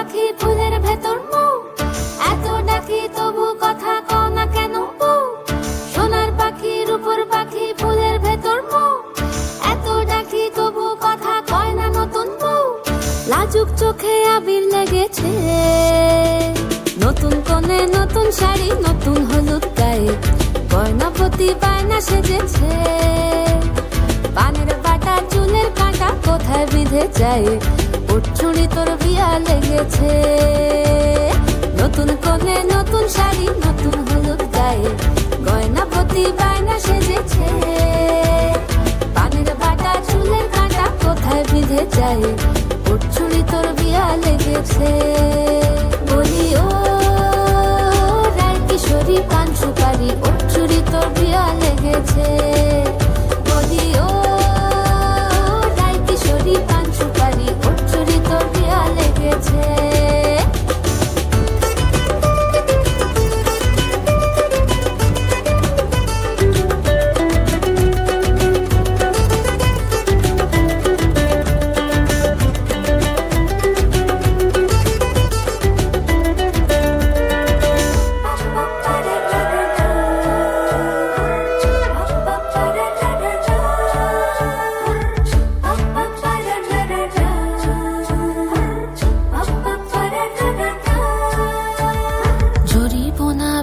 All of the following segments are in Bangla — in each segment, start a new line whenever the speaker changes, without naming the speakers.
পাখি ফুলের ভেতর মৌ, এত ডাকি তবু কথা কও না কেন বউ। সোনার পাখি রূপোর পাখি ফুলের ভেতর মৌ, এত ডাকি তবু কথা কয় না নতুন বউ। লাজুক চোখে আবির লেগেছে, নতুন কোণে নতুন শাড়ি নতুন হলুদ গায়ে, গয়নাপতি বায়না সেজেছে। পানের বাটা চুলের কাঁটা কোথায় বিঁধে যায়, ওর চুড়ি তোর বিয়া লেগেছে। নতুন কোণে নতুন শাড়ি নতুন হলুদ গায়ে, গয়নাপতি বায়না সেজেছে। পানের বাটা চুলের কাঁটা কোথায় বিঁধে যায়, ওর চুড়ি তোর বিয়া লেগেছে। বলি ও রায় কিশোরী পান সুপারি, ওর চুড়ি তোর বিয়া লেগেছে। বলি ও রায় কিশোরী পান সুপারি, ওর চুড়ি তোর বিয়া লেগেছে।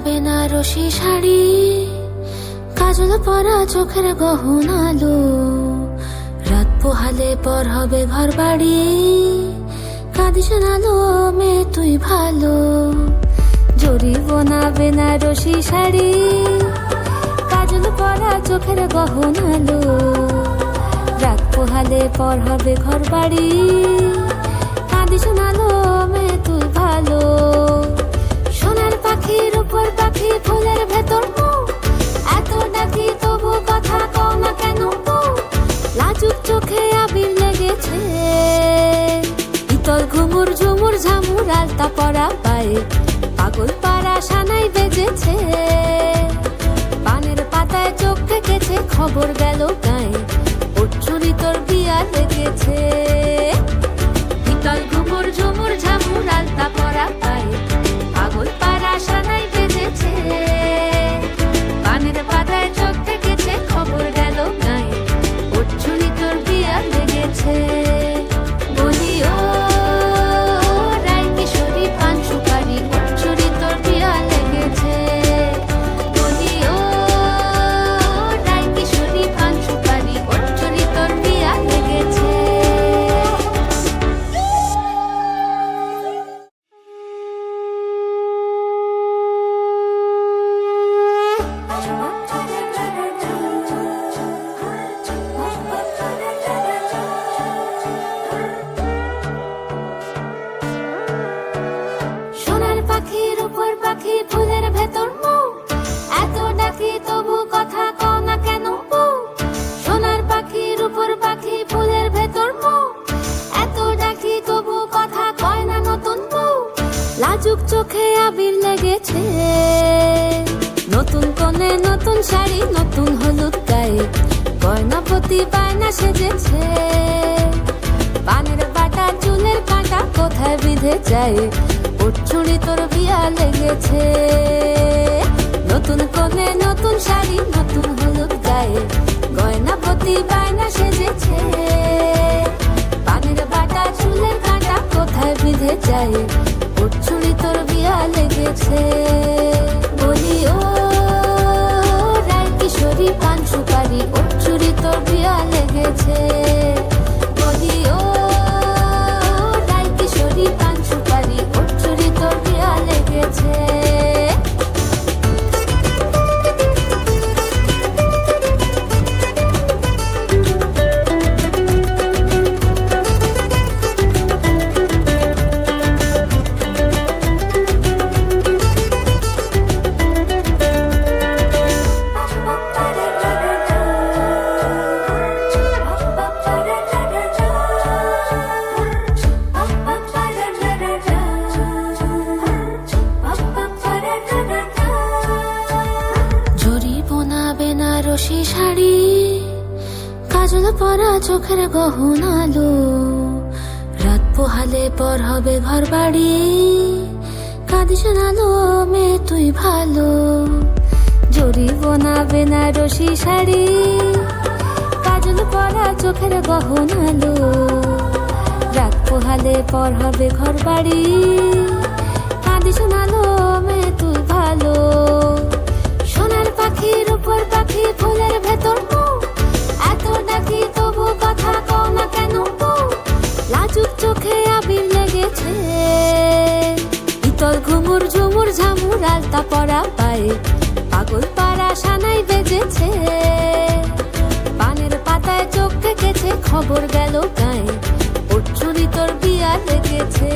বেনারসি শাড়ি, কাজল পরা চোখের গহনা আলো, রাত পোহালে পর হবে ঘর বাড়ি, কাঁদিস না লো মেয়ে তুই ভালো। জরি বোনা বেনারসি শাড়ি, কাজল পরা চোখের গহনা আলো, রাত পোহালে পর হবে ঘর বাড়ি, কাঁদিস না লো মেয়ে তুই ভালো। সোনার পাখি রূপোর পাখি ফুলের ভেতর মৌ, এত ডাকি তবু কথা কও না কেন বউ। লাজুক চোখে আবির লেগেছে, ইতল ঘুমুর ঝুমুর ঝামুর আলতা পরা পায়ে, পাগল পাড়া সানাই বেজেছে। পানের পাতায় চোখ থেকেছে, খবর গেল গায়ে, ওর চুড়ি তোর বিয়া লেগেছে। ইতল ঘুমুর ঝুমুর ঝামুর আলতা পরা পায়ে, পাগল পাড়া সানাই বেজেছে। পানের পাতায় চোখ থেকেছে, খবর গেল গায়ে, ওর চুড়ি তোর বিয়া লেগেছে। বলি ও রায় কিশোরী পান সুপারি, ওর চুড়ি তোর বিয়া লেগেছে। বলি ও রায় কিশোরী পান সুপারি, ওর চুড়ি তোর বিয়া লেগেছে। সোনার পাখি রূপোর পাখি ফুলের ভেতর মৌ, এত ডাকি তবু কথা কও না কেন বউ। সোনার পাখি রূপোর পাখি ফুলের ভেতর মৌ, এত ডাকি তবু কথা কয় না নতুন বউ। লাজুক চোখে আবির লেগেছে, নতুন কোণে নতুন শাড়ি নতুন হলুদ গায়ে, গয়নাপতি বায়না সেজেছে। পানের বাটা চুলের কাঁটা কোথায় বিঁধে যায়, ওর চুড়ি তোর বিয়া লেগেছে। নতুন কোণে নতুন শাড়ি নতুন হলুদ গায়ে, গয়নাপতি বায়না সেজেছে। পানের বাটা চুলের কাঁটা কোথায় বিঁধে যায়, ওর চুড়ি তোর বিয়া লেগেছে। বলি ও রায় কিশোরী পান সুপারি, ওর চুড়ি তোর বিয়া লেগেছে। বলি ও রায় কিশোরী পান সুপারি, ওর চুড়ি তোর বিয়া লেগেছে। বেনারসি শাড়ি, কাজল পরা চোখের গহনা আলো, রাত পোহালে পর হবে ঘর বাড়ি, কাঁদিস না লো মেয়ে তুই ভালো, জরিগোনা বেনারসি শাড়ি, কাজল পরা চোখের গহনালো, রাত পোহালে পর হবে ঘর বাড়ি, কাঁদিস না লো মেয়ে তুই ভালো। সোনার পাখির উপর পাখি ফুলের ভেতর মৌ, এত ডাকি তবু কথা কও না কেন বউ, লাজুক চোখে আবির লেগেছে, ইতল ঘুমুর ঝুমুর ঝামুর আলতা পরা পায়ে, পাগল পাড়া সানাই বেজেছে, পানের পাতায় চোখ থেকেছে খবর গেল গায়ে, ওর চুরি তোর বিয়া লেগেছে।